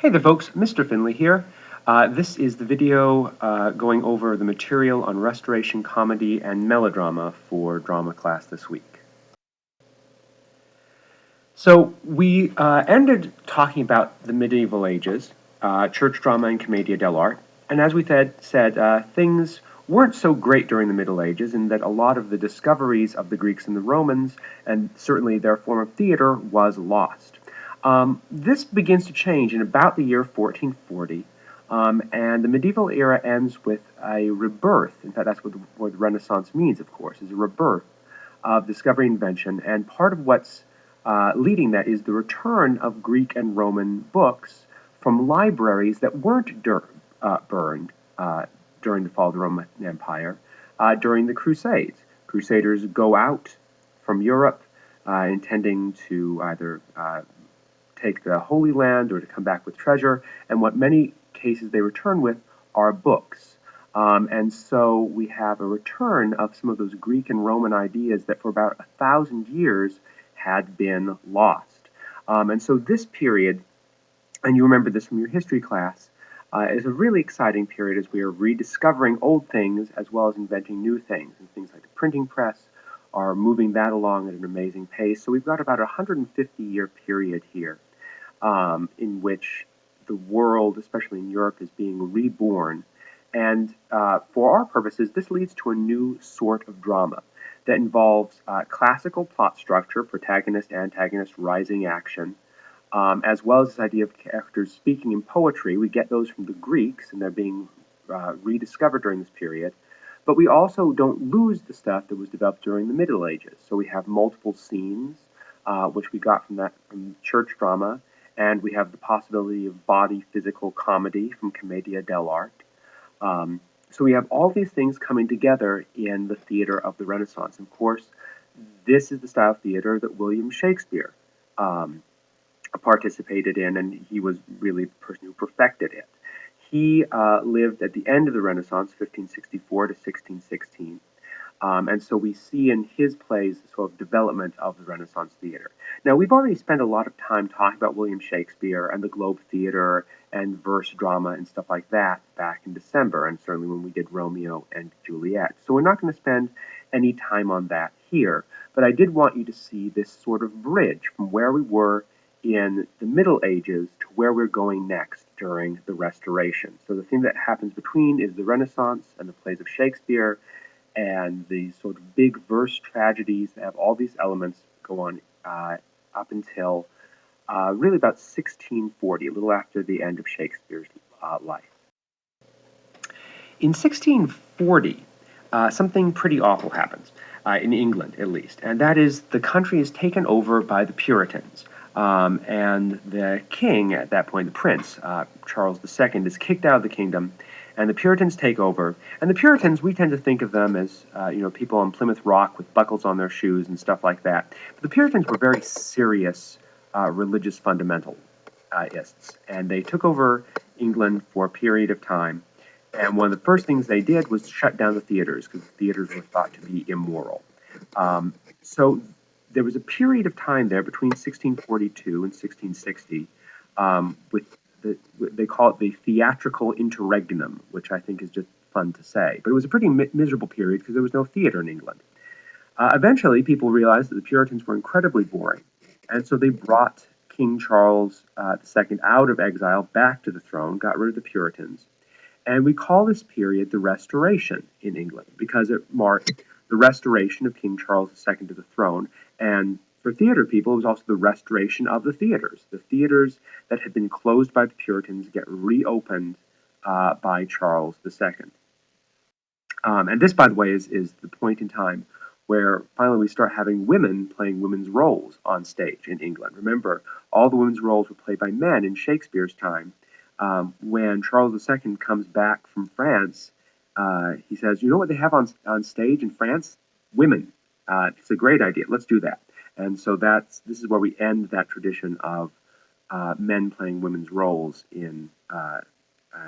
Hey there folks, Mr. Finley here. This is the video going over the material on restoration comedy and melodrama for drama class this week. So we ended talking about the medieval ages, church drama and commedia dell'arte, and as we said things weren't so great during the Middle Ages in that a lot of the discoveries of the Greeks and the Romans, and certainly their form of theater, was lost. This begins to change in about the year 1440, and the medieval era ends with a rebirth. In fact, that's what the Renaissance means, of course, is a rebirth of discovery and invention, and part of what's leading that is the return of Greek and Roman books from libraries that weren't burned during the fall of the Roman Empire during the Crusades. Crusaders go out from Europe intending to either take the Holy Land or to come back with treasure, and what many cases they return with are books. And so we have a return of some of those Greek and Roman ideas that for about 1,000 years had been lost. And so this period, and you remember this from your history class, is a really exciting period as we are rediscovering old things as well as inventing new things. And things like the printing press are moving that along at an amazing pace. So we've got about a 150-year period here in which the world, especially in Europe, is being reborn. And for our purposes, this leads to a new sort of drama that involves classical plot structure, protagonist, antagonist, rising action, as well as this idea of characters speaking in poetry. We get those from the Greeks, and they're being rediscovered during this period. But we also don't lose the stuff that was developed during the Middle Ages. So we have multiple scenes, which we got from church drama, and we have the possibility of body physical comedy from commedia dell'arte. So we have all these things coming together in the theater of the Renaissance. Of course, this is the style of theater that William Shakespeare participated in, and he was really the person who perfected it. He lived at the end of the Renaissance, 1564 to 1616. And so we see in his plays the sort of development of the Renaissance theater. Now, we've already spent a lot of time talking about William Shakespeare and the Globe Theater and verse drama and stuff like that back in December, and certainly when we did Romeo and Juliet. So we're not going to spend any time on that here, but I did want you to see this sort of bridge from where we were in the Middle Ages to where we're going next during the Restoration. So the thing that happens between is the Renaissance and the plays of Shakespeare, and these sort of big verse tragedies that have all these elements go on up until really about 1640, a little after the end of Shakespeare's life. In 1640, something pretty awful happens, in England at least, and that is the country is taken over by the Puritans. And the king, at that point, the prince, Charles II, is kicked out of the kingdom, and the Puritans take over. And the Puritans, we tend to think of them as, people on Plymouth Rock with buckles on their shoes and stuff like that. But the Puritans were very serious religious fundamentalists, and they took over England for a period of time. And one of the first things they did was shut down the theaters, because the theaters were thought to be immoral. So there was a period of time there between 1642 and 1660 with they call it the theatrical interregnum, which I think is just fun to say. But it was a pretty miserable period because there was no theater in England. Eventually, people realized that the Puritans were incredibly boring, and so they brought King Charles II out of exile back to the throne, got rid of the Puritans. And we call this period the Restoration in England because it marked the restoration of King Charles II to the throne. And for theater people, it was also the restoration of the theaters. The theaters that had been closed by the Puritans get reopened by Charles II. And this, by the way, is the point in time where finally we start having women playing women's roles on stage in England. Remember, all the women's roles were played by men in Shakespeare's time. When Charles II comes back from France, he says, you know what they have on stage in France? Women. It's a great idea. Let's do that. And so this is where we end that tradition of men playing women's roles in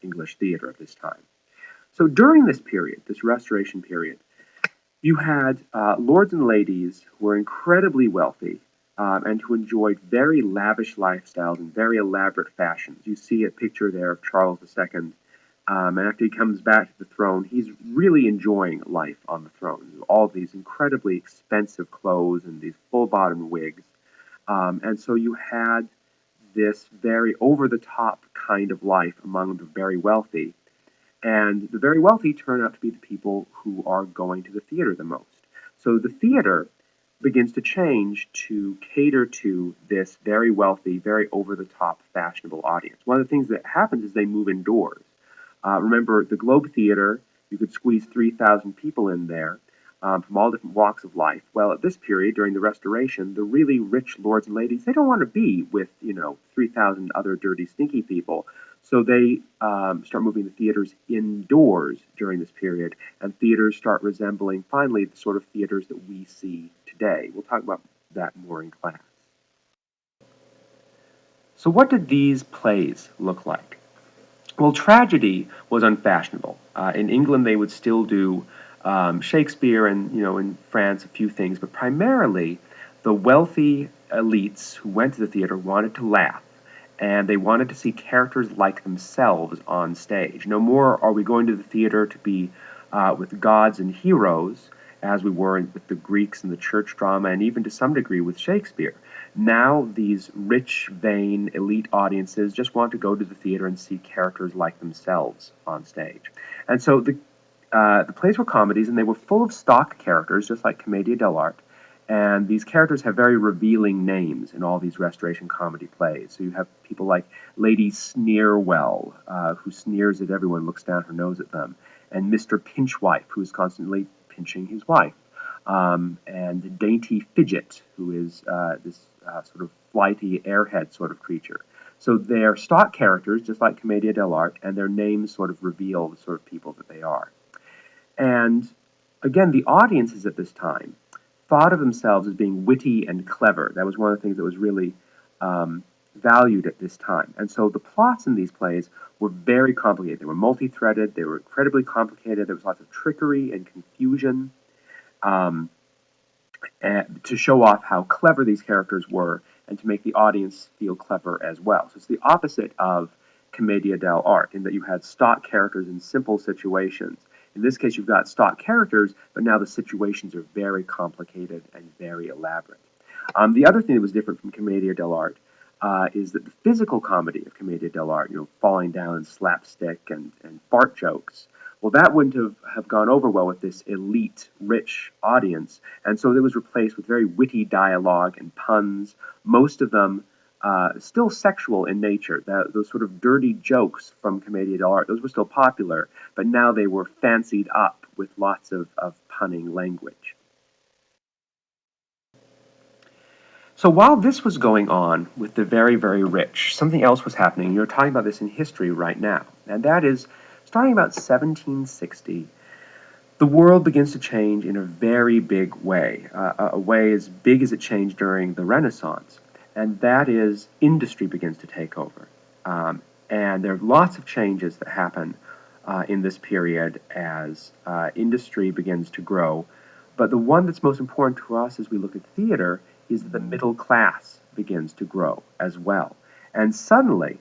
English theater at this time. So during this period, this Restoration period, you had lords and ladies who were incredibly wealthy, and who enjoyed very lavish lifestyles and very elaborate fashions. You see a picture there of Charles II, and after he comes back to the throne, he's really enjoying life on the throne. All these incredibly expensive clothes and these full-bottomed wigs. And so you had this very over-the-top kind of life among the very wealthy. And the very wealthy turn out to be the people who are going to the theater the most. So the theater begins to change to cater to this very wealthy, very over-the-top, fashionable audience. One of the things that happens is they move indoors. Remember, the Globe Theater, you could squeeze 3,000 people in there from all different walks of life. Well, at this period, during the Restoration, the really rich lords and ladies, they don't want to be with, 3,000 other dirty, stinky people. So they start moving the theaters indoors during this period, and theaters start resembling, finally, the sort of theaters that we see today. We'll talk about that more in class. So what did these plays look like? Well, tragedy was unfashionable. In England, they would still do Shakespeare, and in France, a few things, but primarily the wealthy elites who went to the theater wanted to laugh, and they wanted to see characters like themselves on stage. No more are we going to the theater to be with gods and heroes, as we were with the Greeks and the church drama, and even to some degree with Shakespeare. Now, these rich, vain, elite audiences just want to go to the theater and see characters like themselves on stage. And so the plays were comedies, and they were full of stock characters, just like Commedia dell'arte. And these characters have very revealing names in all these Restoration comedy plays. So you have people like Lady Sneerwell, who sneers at everyone, looks down her nose at them, and Mr. Pinchwife, who is constantly pinching his wife, and Dainty Fidget, who is this sort of flighty airhead sort of creature. So they're stock characters, just like Commedia dell'arte, and their names sort of reveal the sort of people that they are. And again, the audiences at this time thought of themselves as being witty and clever. That was one of the things that was really valued at this time. And so the plots in these plays were very complicated. They were multi-threaded, they were incredibly complicated, there was lots of trickery and confusion to show off how clever these characters were and to make the audience feel clever as well. So it's the opposite of Commedia dell'arte, in that you had stock characters in simple situations. In this case, you've got stock characters, but now the situations are very complicated and very elaborate. The other thing that was different from Commedia dell'arte is that the physical comedy of Commedia dell'arte, falling down and slapstick and fart jokes, well, that wouldn't have gone over well with this elite, rich audience, and so it was replaced with very witty dialogue and puns, most of them still sexual in nature. Those sort of dirty jokes from Commedia dell'arte, those were still popular, but now they were fancied up with lots of punning language. So while this was going on with the very, very rich, something else was happening. You're talking about this in history right now, and that is, starting about 1760, the world begins to change in a very big way, a way as big as it changed during the Renaissance, and that is industry begins to take over. And there are lots of changes that happen in this period as industry begins to grow. But the one that's most important to us as we look at theater is that the middle class begins to grow as well. And suddenly,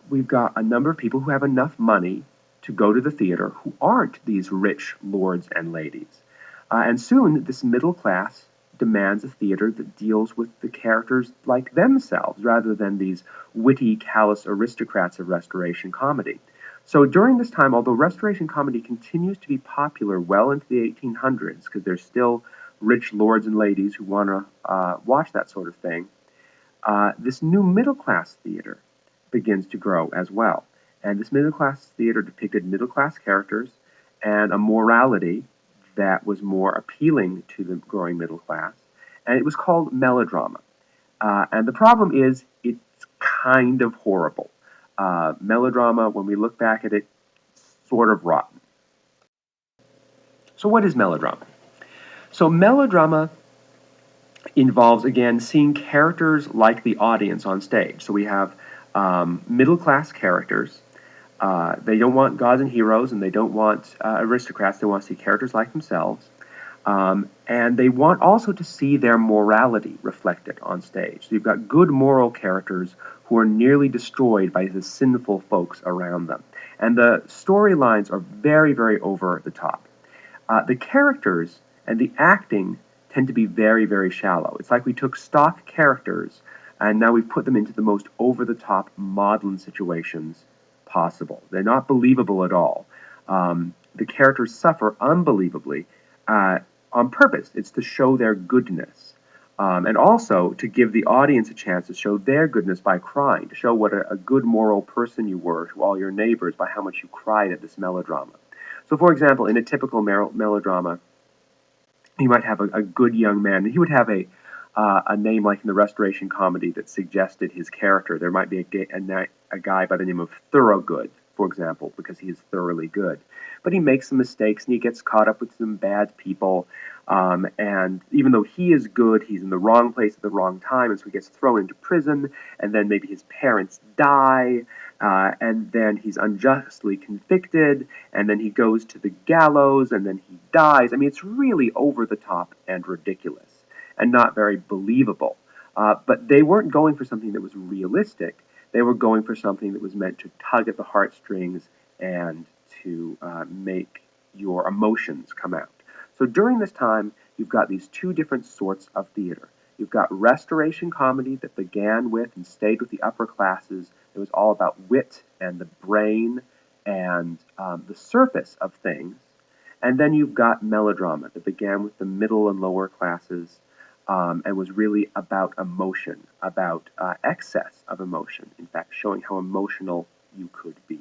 we've got a number of people who have enough money to go to the theater who aren't these rich lords and ladies. And soon, this middle class demands a theater that deals with the characters like themselves, rather than these witty, callous aristocrats of Restoration comedy. So during this time, although Restoration comedy continues to be popular well into the 1800s, because there's still rich lords and ladies who want to watch that sort of thing, this new middle-class theater begins to grow as well. And this middle-class theater depicted middle-class characters and a morality that was more appealing to the growing middle class. And it was called melodrama. And the problem is, it's kind of horrible. Melodrama, when we look back at it, sort of rotten. So what is melodrama? So melodrama involves, again, seeing characters like the audience on stage. So we have middle-class characters. They don't want gods and heroes, and they don't want aristocrats. They want to see characters like themselves. And they want also to see their morality reflected on stage. So you've got good moral characters who are nearly destroyed by the sinful folks around them. And the storylines are very, very over the top. The characters and the acting tend to be very, very shallow. It's like we took stock characters and now we've put them into the most over the top maudlin situations possible. They're not believable at all. The characters suffer unbelievably on purpose. It's to show their goodness. And also to give the audience a chance to show their goodness by crying, to show what a good moral person you were to all your neighbors by how much you cried at this melodrama. So, for example, in a typical melodrama, you might have a good young man. He would have a name like in the Restoration comedy that suggested his character. There might be a guy by the name of Thorogood, for example, because he is thoroughly good. But he makes some mistakes and he gets caught up with some bad people. And even though he is good, he's in the wrong place at the wrong time, and so he gets thrown into prison, and then maybe his parents die, and then he's unjustly convicted, and then he goes to the gallows, and then he dies. I mean, it's really over the top and ridiculous, and not very believable. But they weren't going for something that was realistic. They were going for something that was meant to tug at the heartstrings and to make your emotions come out. So during this time, you've got these two different sorts of theater. You've got Restoration comedy that began with and stayed with the upper classes. It was all about wit and the brain and the surface of things. And then you've got melodrama that began with the middle and lower classes and was really about emotion, about excess of emotion, in fact, showing how emotional you could be.